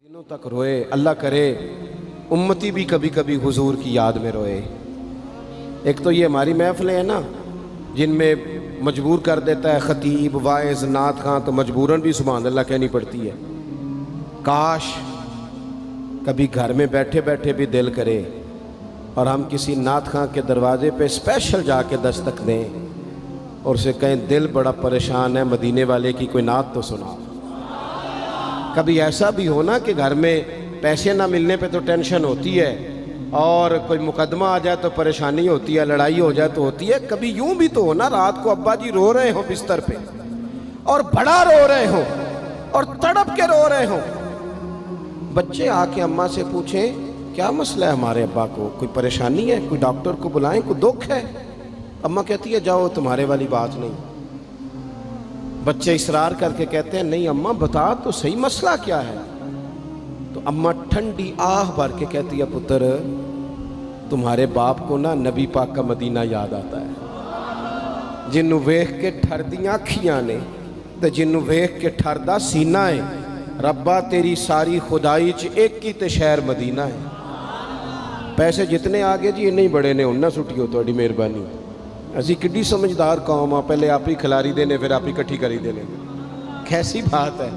دنوں تک روئے، اللہ کرے امتی بھی کبھی کبھی حضور کی یاد میں روئے۔ ایک تو یہ ہماری محفلیں ہیں نا جن میں مجبور کر دیتا ہے خطیب، واعظ، نعت خواں، تو مجبوراً بھی سبحان اللہ کہنی پڑتی ہے۔ کاش کبھی گھر میں بیٹھے بیٹھے بھی دل کرے اور ہم کسی نعت خواں کے دروازے پہ اسپیشل جا کے دستک دیں اور اسے کہیں دل بڑا پریشان ہے، مدینے والے کی کوئی نعت تو سنا۔ کبھی ایسا بھی ہونا کہ گھر میں پیسے نہ ملنے پہ تو ٹینشن ہوتی ہے اور کوئی مقدمہ آ جائے تو پریشانی ہوتی ہے، لڑائی ہو جائے تو ہوتی ہے۔ کبھی یوں بھی تو ہونا رات کو ابا جی رو رہے ہوں بستر پہ اور بڑا رو رہے ہوں اور تڑپ کے رو رہے ہوں، بچے آ کے اماں سے پوچھیں کیا مسئلہ ہے ہمارے ابا کو، کوئی پریشانی ہے، کوئی ڈاکٹر کو بلائیں، کوئی دکھ ہے؟ اماں کہتی ہے جاؤ تمہارے والی بات نہیں۔ بچے اصرار کر کے کہتے ہیں نہیں اماں بتا تو صحیح مسئلہ کیا ہے؟ تو اماں ٹھنڈی آہ بھر کے کہتی ہے پتر تمہارے باپ کو نا نبی پاک کا مدینہ یاد آتا ہے، جنوں ویکھ کے ٹھردیاں اکھیاں نے تے جنوں ویکھ کے ٹھردا سینہ ہے، ربا تیری ساری خدائی چ ایک ہی تے شہر مدینہ ہے۔ پیسے جتنے آگے جی انہیں بڑے نے انہاں سٹیو تہاڈی مہربانی، اسی کڈی سمجھدار قوم آ، پہلے آپ ہی کھلاری دینے پھر آپ ہی کٹھی کری دینے۔ کیسی بات ہے،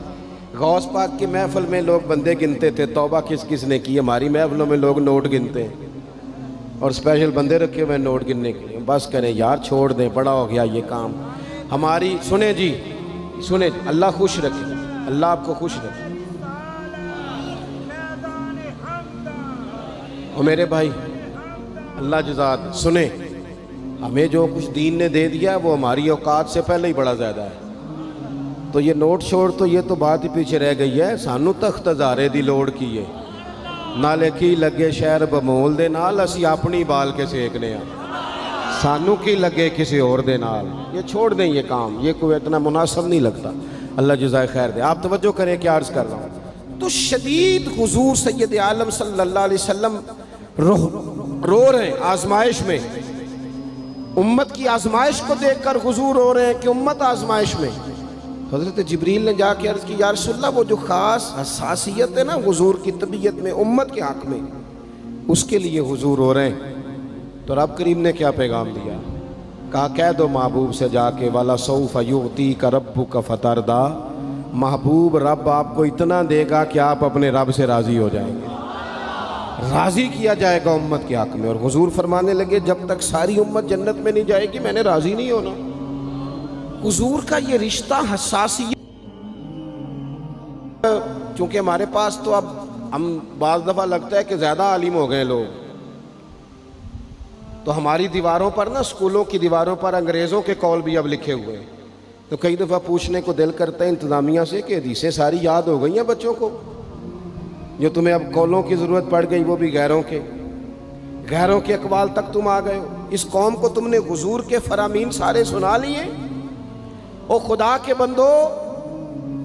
غوث پاک کی محفل میں لوگ بندے گنتے تھے، توبہ کس کس نے کی، ہماری محفلوں میں لوگ نوٹ گنتے ہیں اور اسپیشل بندے رکھے ہوئے نوٹ گننے کے لیے۔ بس کریں یار، چھوڑ دیں، بڑا ہو گیا یہ کام ہماری۔ سنیں جی سنیں، اللہ خوش رکھے، اللہ آپ کو خوش رکھے۔ اور میرے بھائی اللہ جزات، سنیں ہمیں جو کچھ دین نے دے دیا ہے وہ ہماری اوقات سے پہلے ہی بڑا زیادہ ہے، تو یہ نوٹ چھوڑ تو یہ تو بات ہی پیچھے رہ گئی ہے۔ سانو تخت ہزارے دی لوڑ کی ہے، نالے کی لگے شہر بمول دے نال، اسی اپنی بال کے سیکنے ہیں، سانو کی لگے کسی اور دے نال۔ یہ چھوڑ دیں یہ کام، یہ کوئی اتنا مناسب نہیں لگتا۔ اللہ جزائے خیر دے۔ آپ توجہ کریں کیا عرض کر رہا ہوں۔ تو شدید حضور سید عالم صلی اللہ علیہ وسلم رو رہے ہیں آزمائش میں، امت کی آزمائش کو دیکھ کر حضور رو رہے ہیں کہ امت آزمائش میں۔ حضرت جبریل نے جا کے عرض کی یا رسول اللہ وہ جو خاص حساسیت ہے نا حضور کی طبیعت میں امت کے حق میں، اس کے لیے حضور رو رہے ہیں۔ تو رب کریم نے کیا پیغام دیا؟ کہا کہہ دو محبوب سے جا کے وَلَسَوْفَ يُعْطِيكَ رَبُّكَ فَتَرْضَىٰ، محبوب رب آپ کو اتنا دے گا کہ آپ اپنے رب سے راضی ہو جائیں گے، راضی کیا جائے گا امت کے حق میں۔ اور حضور فرمانے لگے جب تک ساری امت جنت میں نہیں جائے گی میں نے راضی نہیں ہونا۔ حضور کا یہ رشتہ حساسیت، چونکہ ہمارے پاس تو اب ہم بعض دفعہ لگتا ہے کہ زیادہ عالم ہو گئے لوگ، تو ہماری دیواروں پر نا، اسکولوں کی دیواروں پر انگریزوں کے قول بھی اب لکھے ہوئے ہیں، تو کئی دفعہ پوچھنے کو دل کرتا ہے انتظامیہ سے کہ حدیثیں ساری یاد ہو گئی ہیں بچوں کو، جو تمہیں اب قولوں کی ضرورت پڑ گئی وہ بھی غیروں کے اقوال تک تم آ گئے ہو۔ اس قوم کو تم نے حضور کے فرامین سارے سنا لیے۔ او خدا کے بندو،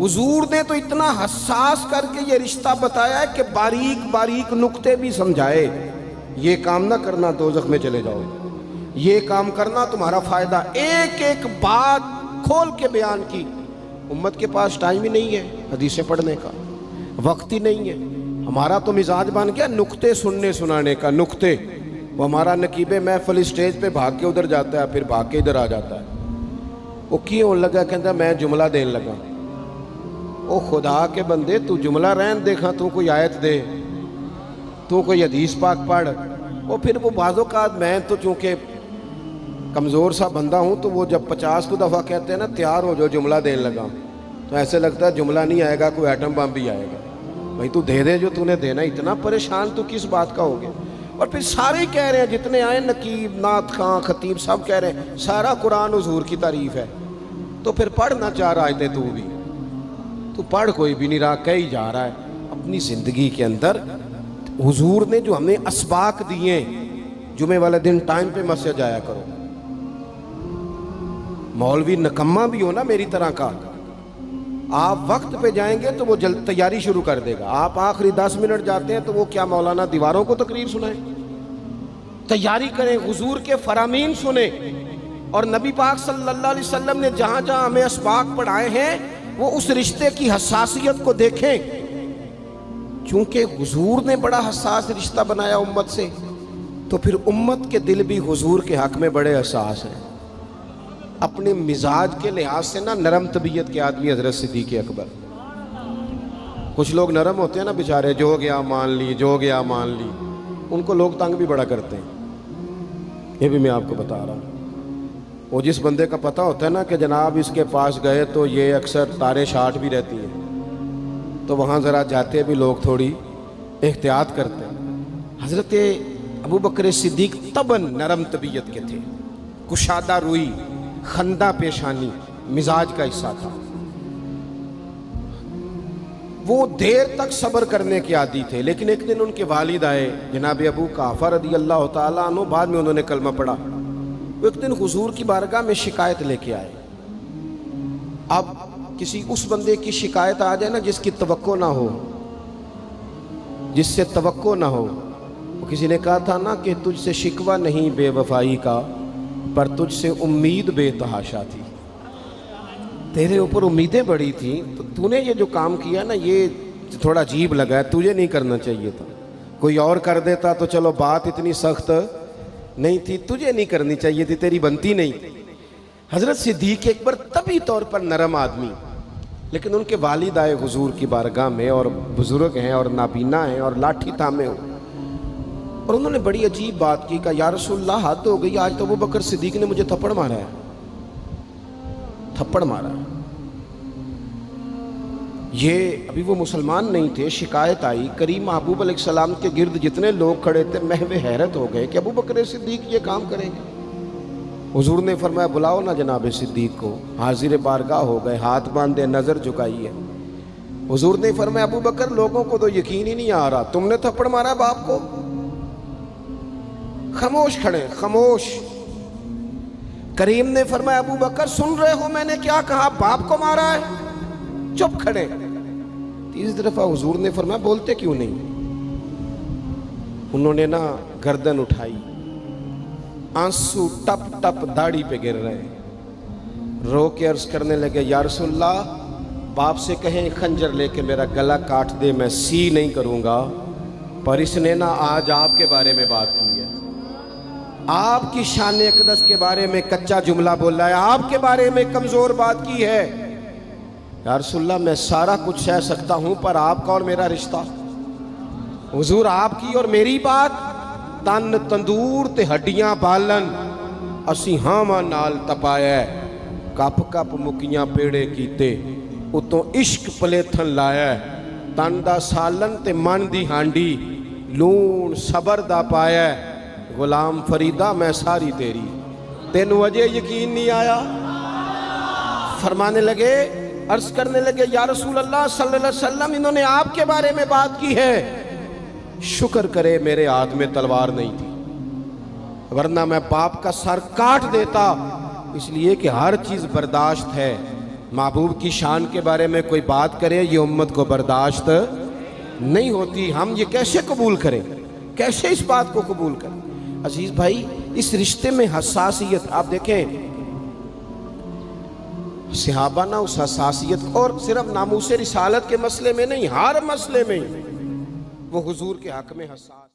حضور نے تو اتنا حساس کر کے یہ رشتہ بتایا ہے کہ باریک باریک نقطے بھی سمجھائے، یہ کام نہ کرنا دوزخ میں چلے جاؤ، یہ کام کرنا تمہارا فائدہ، ایک ایک بات کھول کے بیان کی۔ امت کے پاس ٹائم ہی نہیں ہے حدیثیں پڑھنے کا، وقت ہی نہیں ہے۔ ہمارا تو مزاج بن گیا نقطے سننے سنانے کا، نقطے۔ وہ ہمارا نقیب محفل اسٹیج پہ بھاگ کے ادھر جاتا ہے، پھر بھاگ کے ادھر آ جاتا ہے۔ وہ کیوں لگا کہتا میں جملہ دین لگا۔ او خدا کے بندے تو جملہ رہن دیکھا، تو کوئی آیت دے، تو کوئی حدیث پاک پڑھ۔ وہ پھر وہ بعض اوقات میں تو چونکہ کمزور سا بندہ ہوں تو وہ جب 50 کو دفعہ کہتے ہیں نا تیار ہو جو جملہ دین لگا، تو ایسے لگتا ہے جملہ نہیں آئے گا کوئی ایٹم بم بھی آئے گا۔ بھائی تو دے دے جو تو نے دینا، اتنا پریشان تو کس بات کا ہو گیا؟ اور پھر سارے ہی کہہ رہے ہیں جتنے آئے، نقیب، نعت خواں، خطیب، سب کہہ رہے ہیں سارا قرآن حضور کی تعریف ہے۔ تو پھر پڑھنا چاہ رہا ہے تو بھی تو پڑھ، کوئی بھی نہیں رہا، کہی جا رہا ہے۔ اپنی زندگی کے اندر حضور نے جو ہمیں اسباق دیے، جمعے والے دن ٹائم پہ مسجد جایا کرو۔ مولوی نکمہ بھی ہو نا میری طرح کا، آپ وقت پہ جائیں گے تو وہ جلد تیاری شروع کر دے گا، آپ آخری 10 منٹ جاتے ہیں تو وہ کیا مولانا دیواروں کو تقریر سنائیں؟ تیاری کریں، حضور کے فرامین سنیں، اور نبی پاک صلی اللہ علیہ وسلم نے جہاں جہاں ہمیں اسباق پڑھائے ہیں وہ اس رشتے کی حساسیت کو دیکھیں۔ چونکہ حضور نے بڑا حساس رشتہ بنایا امت سے، تو پھر امت کے دل بھی حضور کے حق میں بڑے حساس ہیں۔ اپنے مزاج کے لحاظ سے نا نرم طبیعت کے آدمی حضرت صدیق اکبر۔ کچھ لوگ نرم ہوتے ہیں نا بیچارے، جو گیا مان لی، جو گیا مان لی، ان کو لوگ تنگ بھی بڑا کرتے ہیں۔ یہ بھی میں آپ کو بتا رہا ہوں۔ وہ جس بندے کا پتہ ہوتا ہے نا کہ جناب اس کے پاس گئے تو یہ اکثر تارے شاٹ بھی رہتی ہیں، تو وہاں ذرا جاتے بھی لوگ تھوڑی احتیاط کرتے ہیں۔ حضرت ابو بکر صدیق طبعاً نرم طبیعت کے تھے، کشادہ روئی، خندہ پیشانی مزاج کا حصہ تھا۔ وہ دیر تک صبر کرنے کے عادی تھے، لیکن ایک دن ان کے والد آئے جناب ابو قحافہ رضی اللہ تعالیٰ عنہ، بعد میں انہوں نے کلمہ پڑھا۔ وہ ایک دن حضور کی بارگاہ میں شکایت لے کے آئے۔ اب کسی اس بندے کی شکایت آ جائے نا جس کی توقع نہ ہو، جس سے توقع نہ ہو۔ کسی نے کہا تھا نا کہ تجھ سے شکوہ نہیں بے وفائی کا، پر تجھ سے امید بے تحاشا تھی۔ تیرے اوپر امیدیں بڑی تھیں، تو نے یہ جو کام کیا نا یہ تھوڑا عجیب لگا ہے، تجھے نہیں کرنا چاہیے تھا۔ کوئی اور کر دیتا تو چلو بات اتنی سخت نہیں تھی، تجھے نہیں کرنی چاہیے تھی، تیری بنتی نہیں تھی۔ حضرت صدیق اکبر طبی طور پر نرم آدمی، لیکن ان کے والد آئے حضور کی بارگاہ میں، اور بزرگ ہیں اور نابینا ہیں اور لاٹھی تھامے ہو، اور انہوں نے بڑی عجیب بات کی، کہا یا رسول اللہ حد ہو گئی، آج تو ابو بکر صدیق نے مجھے تھپڑ مارا ہے، تھپڑ مارا ہے۔ یہ ابھی وہ مسلمان نہیں تھے، شکایت آئی، کریم محبوب علیہ السلام کے گرد جتنے لوگ کھڑے تھے محو حیرت ہو گئے کہ ابو بکر صدیق یہ کام کریں گے۔ حضور نے فرمایا بلاؤ نا جناب صدیق کو۔ حاضر بارگاہ ہو گئے، ہاتھ باندھے، نظر جھکائی ہے۔ حضور نے فرمایا ابو بکر لوگوں کو تو یقین ہی نہیں آ رہا، تم نے تھپڑ مارا باپ کو؟ خاموش کھڑے، خاموش۔ کریم نے فرمایا ابو بکر سن رہے ہو میں نے کیا کہا، باپ کو مارا ہے؟ چپ کھڑے۔ تیسری دفعہ حضور نے فرمایا بولتے کیوں نہیں؟ انہوں نے نا گردن اٹھائی، آنسو ٹپ ٹپ داڑھی پہ گر رہے، رو کے عرض کرنے لگے یا رسول اللہ باپ سے کہیں خنجر لے کے میرا گلا کاٹ دے، میں سی نہیں کروں گا، پر اس نے نا آج آپ کے بارے میں بات کی ہے، آپ کی شان اقدس کے بارے میں کچا جملہ بولا ہے، آپ کے بارے میں کمزور بات کی ہے۔ یا رسول اللہ میں سارا کچھ سہ سکتا ہوں، پر آپ کا اور میرا رشتہ، حضور آپ کی اور میری بات، تن تندور تے ہڈیاں بالن، اسی ہاواں نال تپایا، کپ کپ مکیاں پیڑے کیتے، اتوں عشق پلیتھن لایا، تن دا سالن تے من دی ہانڈی، لون صبر دا پایا، غلام فریدہ میں ساری تیری، تینوں وجہ یقین نہیں آیا؟ فرمانے لگے، عرض کرنے لگے یا رسول اللہ صلی اللہ علیہ وسلم انہوں نے آپ کے بارے میں بات کی ہے، شکر کرے میرے ہاتھ میں تلوار نہیں تھی، ورنہ میں باپ کا سر کاٹ دیتا، اس لیے کہ ہر چیز برداشت ہے، محبوب کی شان کے بارے میں کوئی بات کرے یہ امت کو برداشت نہیں ہوتی، ہم یہ کیسے قبول کریں، کیسے اس بات کو قبول کریں؟ عزیز بھائی اس رشتے میں حساسیت، آپ دیکھیں صحابہ نا اس حساسیت، اور صرف ناموس رسالت کے مسئلے میں نہیں، ہر مسئلے میں وہ حضور کے حق میں حساس